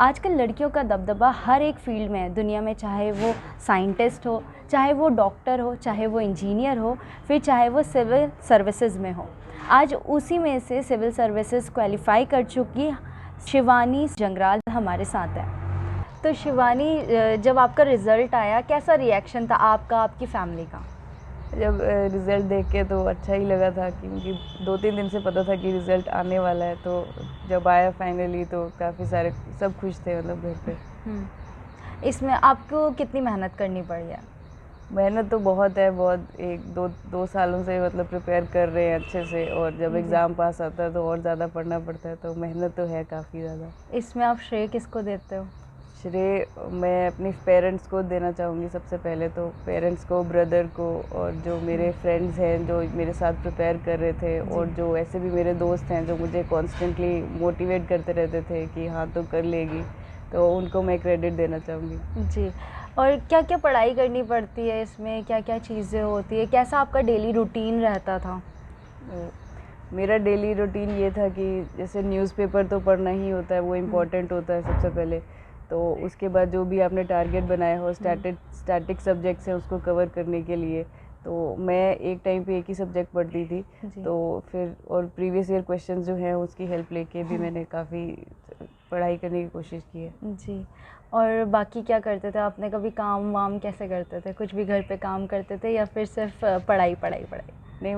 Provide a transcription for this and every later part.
आजकल लड़कियों का दबदबा हर एक फील्ड में है दुनिया में, चाहे वो साइंटिस्ट हो, चाहे वो डॉक्टर हो, चाहे वो इंजीनियर हो, फिर चाहे वो सिविल सर्विसेज में हो। आज उसी में से सिविल सर्विसेज क्वालिफाई कर चुकी शिवानी जंगराल हमारे साथ है। तो शिवानी, जब आपका रिज़ल्ट आया कैसा रिएक्शन था आपका, आपकी फैमिली का? जब रिज़ल्ट देख के तो अच्छा ही लगा था, क्योंकि 2-3 दिन से पता था कि रिज़ल्ट आने वाला है। तो जब आया फाइनली तो काफ़ी सारे सब खुश थे, मतलब घर पे। इसमें आपको कितनी मेहनत करनी पड़ी है? मेहनत तो बहुत है, बहुत एक दो सालों से मतलब प्रिपेयर कर रहे हैं अच्छे से, और जब एग्ज़ाम पास आता है तो और ज़्यादा पढ़ना पड़ता है, तो मेहनत तो है काफ़ी ज़्यादा। इसमें आप श्रेय किसको देते हो? श्रेय मैं अपनी पेरेंट्स को देना चाहूँगी। सबसे पहले तो पेरेंट्स को, ब्रदर को, और जो मेरे फ्रेंड्स हैं जो मेरे साथ प्रिपेयर कर रहे थे, और जो ऐसे भी मेरे दोस्त हैं जो मुझे कॉन्स्टेंटली मोटिवेट करते रहते थे कि हाँ तो कर लेगी, तो उनको मैं क्रेडिट देना चाहूँगी। जी। और क्या क्या पढ़ाई करनी पड़ती है इसमें, क्या क्या चीज़ें होती है, कैसा आपका डेली रूटीन रहता था? मेरा डेली रूटीन ये था कि जैसे न्यूज़पेपर तो पढ़ना ही होता है, वो इम्पोर्टेंट होता है सबसे पहले। तो उसके बाद जो भी आपने टारगेट बनाया हो, स्टैटिक सब्जेक्ट्स हैं उसको कवर करने के लिए, तो मैं एक टाइम पे एक ही सब्जेक्ट पढ़ती थी। तो फिर और प्रीवियस ईयर क्वेश्चंस जो हैं उसकी हेल्प लेके भी मैंने काफ़ी पढ़ाई करने की कोशिश की है। जी। और बाकी क्या करते थे आपने, कभी काम वाम कैसे करते थे? कुछ भी घर पे काम करते थे या फिर सिर्फ पढ़ाई पढ़ाई पढ़ाई? नहीं,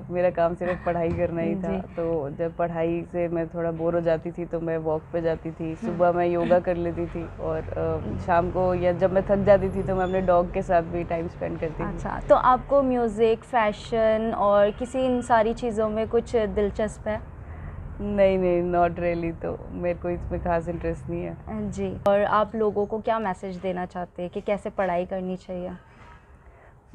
मेरा काम सिर्फ पढ़ाई करना ही था। तो जब पढ़ाई से मैं थोड़ा बोर हो जाती थी तो मैं वॉक पे जाती थी, सुबह मैं योगा कर लेती थी, और शाम को या जब मैं थक जाती थी तो मैं अपने डॉग के साथ भी टाइम स्पेंड करती थी। अच्छा, तो आपको म्यूज़िक, फैशन और किसी इन सारी चीज़ों में कुछ दिलचस्प है? नहीं, नॉट रियली। तो मेरे को इसमें खास इंटरेस्ट नहीं है। जी। और आप लोगों को क्या मैसेज देना चाहते हैं कि कैसे पढ़ाई करनी चाहिए?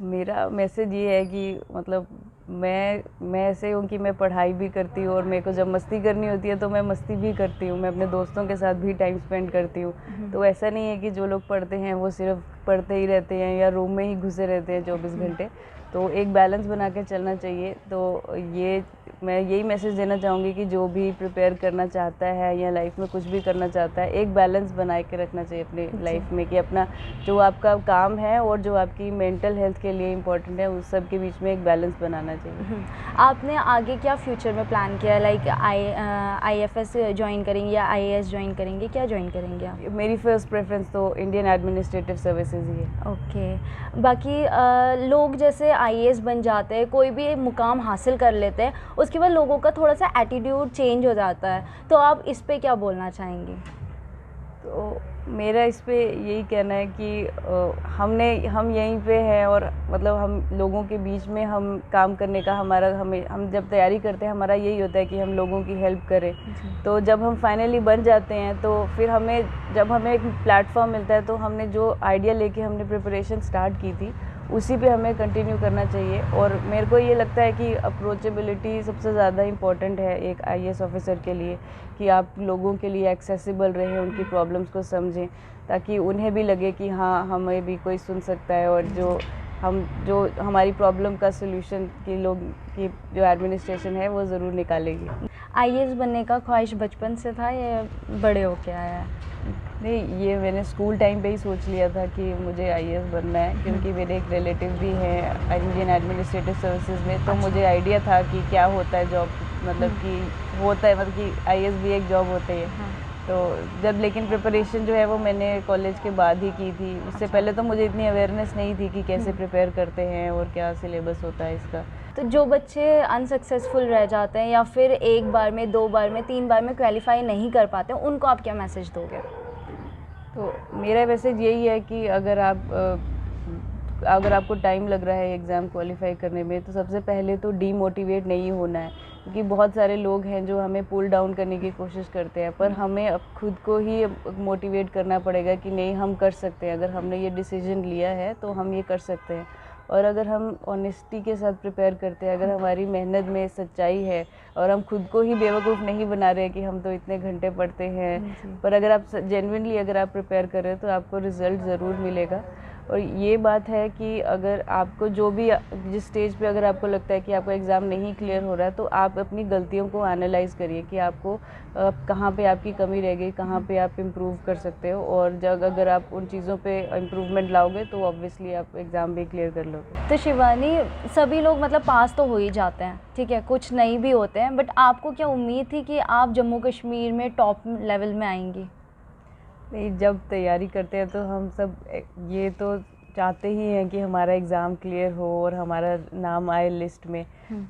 मेरा मैसेज ये है कि मतलब मैं ऐसे हूँ कि मैं पढ़ाई भी करती हूँ, और मेरे को जब मस्ती करनी होती है तो मैं मस्ती भी करती हूँ, मैं अपने दोस्तों के साथ भी टाइम स्पेंड करती हूँ। तो ऐसा नहीं है कि जो लोग पढ़ते हैं वो सिर्फ पढ़ते ही रहते हैं या रूम में ही घुसे रहते हैं 24 घंटे। तो एक बैलेंस बना के चलना चाहिए। तो ये मैं यही मैसेज देना चाहूँगी कि जो भी प्रिपेयर करना चाहता है या लाइफ में कुछ भी करना चाहता है, एक बैलेंस बना के रखना चाहिए अपनी लाइफ में, कि अपना जो आपका काम है और जो आपकी मेंटल हेल्थ के लिए इम्पोर्टेंट है, उस सब के बीच में एक बैलेंस बनाना चाहिए। आपने आगे क्या फ्यूचर में प्लान किया, लाइक IAFS ज्वाइन करेंगे या IAS ज्वाइन करेंगे, क्या ज्वाइन करेंगे आप? मेरी फर्स्ट प्रेफरेंस तो इंडियन एडमिनिस्ट्रेटिव सर्विसेज ही है। ओके। बाकी लोग जैसे IAS बन जाते हैं, कोई भी मुकाम हासिल कर लेते हैं, उसके बाद लोगों का थोड़ा सा एटीट्यूड चेंज हो जाता है, तो आप इस पे क्या बोलना चाहेंगे? तो मेरा इस पे यही कहना है कि हम यहीं पे हैं, और मतलब हम लोगों के बीच में हम काम करने का हम जब तैयारी करते हैं हमारा यही होता है कि हम लोगों की हेल्प करें। तो जब हम फाइनली बन जाते हैं तो फिर जब हमें एक प्लेटफॉर्म मिलता है, तो हमने जो आइडिया लेके हमने प्रिपरेशन स्टार्ट की थी उसी पे हमें कंटिन्यू करना चाहिए। और मेरे को ये लगता है कि अप्रोचेबिलिटी सबसे ज़्यादा इम्पॉर्टेंट है एक IAS ऑफिसर के लिए, कि आप लोगों के लिए एक्सेसिबल रहें, उनकी प्रॉब्लम्स को समझें, ताकि उन्हें भी लगे कि हाँ हमें भी कोई सुन सकता है, और जो हमारी प्रॉब्लम का सोल्यूशन की जो एडमिनिस्ट्रेशन है वो ज़रूर निकालेगी। IAS बनने का ख्वाहिश बचपन से था या बड़े होके आया है? नहीं, ये मैंने स्कूल टाइम पे ही सोच लिया था कि मुझे IAS बनना है, क्योंकि मेरे एक रिलेटिव भी हैं इंडियन एडमिनिस्ट्रेटिव सर्विसेज में। तो मुझे आइडिया था कि क्या होता है जॉब, मतलब कि होता है, मतलब कि IAS भी एक जॉब होती है। तो जब लेकिन प्रिपरेशन जो है वो मैंने कॉलेज के बाद ही की थी, उससे पहले तो मुझे इतनी अवेयरनेस नहीं थी कि कैसे प्रिपेयर करते हैं और क्या सिलेबस होता है इसका। तो जो बच्चे अनसक्सेसफुल रह जाते हैं या फिर एक बार में, 2 बार में, 3 बार में क्वालिफाई नहीं कर पाते, उनको आप क्या मैसेज दोगे? तो मेरा मैसेज यही है कि अगर आपको टाइम लग रहा है एग्ज़ाम क्वालिफाई करने में, तो सबसे पहले तो डीमोटिवेट नहीं होना है, क्योंकि बहुत सारे लोग हैं जो हमें पुल डाउन करने की कोशिश करते हैं, पर हमें अब खुद को ही मोटिवेट करना पड़ेगा कि नहीं, हम कर सकते हैं। अगर हमने ये डिसीजन लिया है तो हम ये कर सकते हैं। और अगर हम ऑनेस्टी के साथ प्रिपेयर करते हैं, अगर हमारी मेहनत में सच्चाई है, और हम खुद को ही बेवकूफ़ नहीं बना रहे कि हम तो इतने घंटे पढ़ते हैं, पर अगर आप जेन्युइनली अगर आप प्रिपेयर कर रहे हो तो आपको रिज़ल्ट ज़रूर मिलेगा। और ये बात है कि अगर आपको जो भी जिस स्टेज पे अगर आपको लगता है कि आपका एग्ज़ाम नहीं क्लियर हो रहा है, तो आप अपनी गलतियों को एनालाइज़ करिए कि आपको कहाँ पे आपकी कमी रह गई, कहाँ पे आप इम्प्रूव कर सकते हो, और जब अगर आप उन चीज़ों पे इम्प्रूवमेंट लाओगे तो ऑब्वियसली आप एग्ज़ाम भी क्लियर कर लोगे। तो शिवानी, सभी लोग मतलब पास तो हो ही जाते हैं, ठीक है, कुछ नहीं भी होते हैं, बट आपको क्या उम्मीद थी कि आप जम्मू कश्मीर में टॉप लेवल में आएंगी? नहीं, जब तैयारी करते हैं तो हम सब ये तो चाहते ही हैं कि हमारा एग्ज़ाम क्लियर हो और हमारा नाम आए लिस्ट में।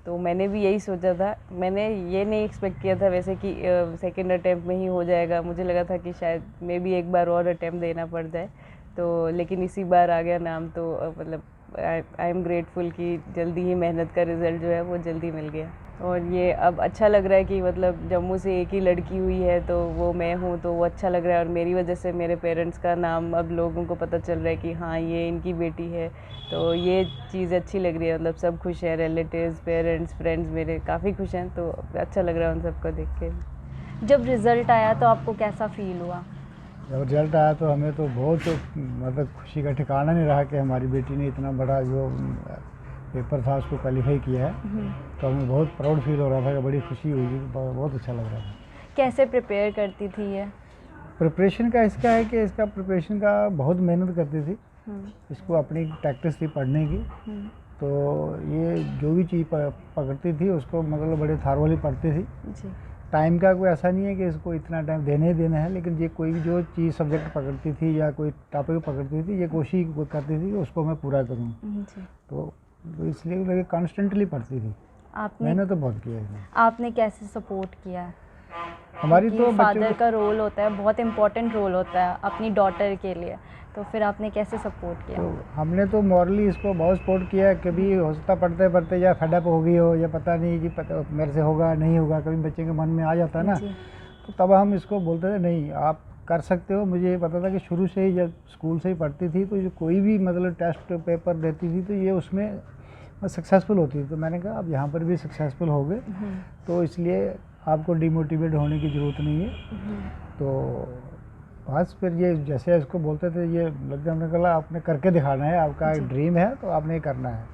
तो मैंने भी यही सोचा था। मैंने ये नहीं एक्सपेक्ट किया था वैसे कि सेकंड अटेम्प्ट में ही हो जाएगा। मुझे लगा था कि शायद मे भी एक बार और अटेम्प्ट देना पड़ जाए, तो लेकिन इसी बार आ गया नाम। तो मतलब आई एम ग्रेटफुल कि जल्दी ही मेहनत का रिज़ल्ट जो है वो जल्दी मिल गया। और ये अब अच्छा लग रहा है कि मतलब जम्मू से एक ही लड़की हुई है तो वो मैं हूँ, तो वो अच्छा लग रहा है। और मेरी वजह से मेरे पेरेंट्स का नाम अब लोगों को पता चल रहा है कि हाँ ये इनकी बेटी है, तो ये चीज़ अच्छी लग रही है। मतलब सब खुश हैं, रिलेटिव्स, पेरेंट्स, फ्रेंड्स मेरे काफ़ी खुश हैं, तो अच्छा लग रहा है उन सबको देख के। जब रिज़ल्ट आया तो आपको कैसा फील हुआ? जब रिजल्ट आया तो हमें तो बहुत मतलब खुशी का ठिकाना नहीं रहा कि हमारी बेटी ने इतना बड़ा जो पेपर था उसको क्वालिफाई किया है। तो हमें बहुत प्राउड फील हो रहा था कि बड़ी खुशी हुई, बहुत अच्छा लग रहा था। कैसे प्रिपेयर करती थी ये? प्रिपरेशन का इसका है कि इसका प्रिपरेशन का बहुत मेहनत करती थी। इसको अपनी प्रैक्टिस थी पढ़ने की। तो ये जो भी चीज़ पकड़ती थी उसको मतलब बड़े थारवली पढ़ती थी जी। टाइम का कोई ऐसा नहीं है कि इसको इतना टाइम देने ही देना है, लेकिन ये कोई भी जो चीज़ सब्जेक्ट पकड़ती थी या कोई टॉपिक पकड़ती थी, ये कोशिश करती थी कि उसको मैं पूरा करूँ। तो इसलिए लगे कॉन्स्टेंटली पढ़ती थी। मैंने तो बहुत किया है। आपने कैसे सपोर्ट किया है? हमारी तो फादर का रोल होता है, बहुत इम्पोर्टेंट रोल होता है अपनी डॉटर के लिए, तो फिर आपने कैसे सपोर्ट किया? तो हमने तो मॉरली इसको बहुत सपोर्ट किया। कभी हो सकता पढ़ते पढ़ते या फेडअप हो गई हो या पता नहीं कि पता मेरे से होगा नहीं होगा, कभी बच्चे के मन में आ जाता है ना, तो तब हम इसको बोलते थे नहीं आप कर सकते हो। मुझे ये पता था कि शुरू से ही जब स्कूल से ही पढ़ती थी तो जो कोई भी मतलब टेस्ट पेपर देती थी तो ये उसमें सक्सेसफुल होती थी। तो मैंने कहा अब यहाँ पर भी सक्सेसफुल हो गए, तो इसलिए आपको डिमोटिवेट होने की ज़रूरत नहीं है। तो बस फिर ये जैसे इसको बोलते थे ये लगता हमने कहा आपने करके दिखाना है, आपका एक ड्रीम है तो आपने ये करना है।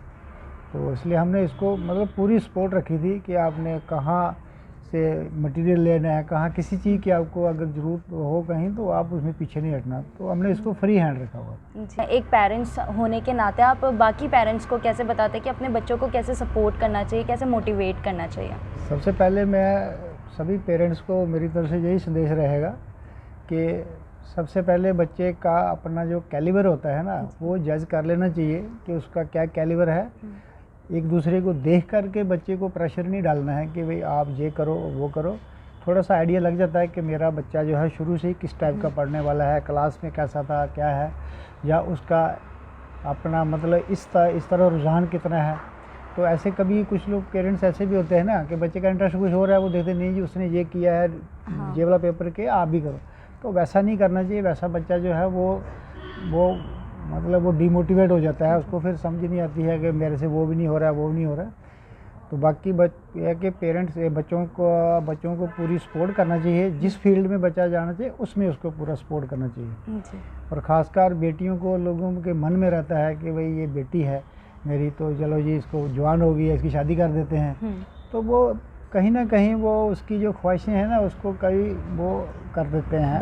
तो इसलिए हमने इसको मतलब पूरी सपोर्ट रखी थी कि आपने कहाँ से मटेरियल लेना है, कहाँ किसी चीज़ की आपको अगर ज़रूरत हो कहीं तो आप उसमें पीछे नहीं हटना। तो हमने इसको फ्री हैंड रखा हुआ। एक पेरेंट्स होने के नाते आप बाकी पेरेंट्स को कैसे बताते कि अपने बच्चों को कैसे सपोर्ट करना चाहिए, कैसे मोटिवेट करना चाहिए? सबसे पहले मैं सभी पेरेंट्स को मेरी तरफ से यही संदेश रहेगा कि सबसे पहले बच्चे का अपना जो कैलिबर होता है ना वो जज कर लेना चाहिए कि उसका क्या कैलिबर है। एक दूसरे को देख कर के बच्चे को प्रेशर नहीं डालना है कि भाई आप ये करो वो करो। थोड़ा सा आइडिया लग जाता है कि मेरा बच्चा जो है शुरू से ही किस टाइप का पढ़ने वाला है, क्लास में कैसा था क्या है, या उसका अपना मतलब इस तरह रुझान कितना है। तो ऐसे कभी कुछ लोग पेरेंट्स ऐसे भी होते हैं ना कि बच्चे का इंटरेस्ट कुछ हो रहा है, वो देखते नहीं जी उसने ये किया है ये वाला पेपर के आप भी करो। तो वैसा नहीं करना चाहिए। वैसा बच्चा जो है वो मतलब वो डिमोटिवेट हो जाता है, उसको फिर समझ नहीं आती है कि मेरे से वो भी नहीं हो रहा है वो भी नहीं हो रहा है। तो बाकी यह कि पेरेंट्स बच्चों को पूरी सपोर्ट करना चाहिए। जिस फील्ड में बच्चा जाना चाहिए उसमें उसको पूरा सपोर्ट करना चाहिए। और ख़ासकर बेटियों को लोगों के मन में रहता है कि भाई ये बेटी है मेरी तो चलो जी इसको जवान हो गई है इसकी शादी कर देते हैं। तो वो कहीं ना कहीं वो उसकी जो ख्वाहिशें हैं ना उसको कहीं वो कर देते हैं,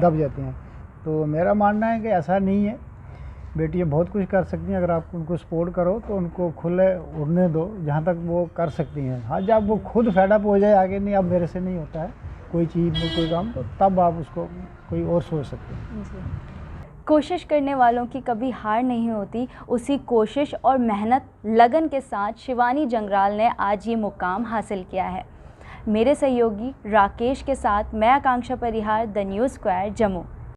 दब जाते हैं। तो मेरा मानना है कि ऐसा नहीं है, बेटियां बहुत कुछ कर सकती हैं अगर आप उनको सपोर्ट करो तो उनको खुले उड़ने दो जहाँ तक वो कर सकती हैं। हाँ जब वो खुद फेडअप हो जाए आगे नहीं अब मेरे से नहीं होता है कोई चीज़ में कोई काम, तो तब आप उसको कोई और सोच सकते हैं। कोशिश करने वालों की कभी हार नहीं होती। उसी कोशिश और मेहनत लगन के साथ शिवानी जंगराल ने आज ये मुकाम हासिल किया है। मेरे सहयोगी राकेश के साथ मैं आकांक्षा परिहार, द न्यूज़ स्क्वायर, जम्मू।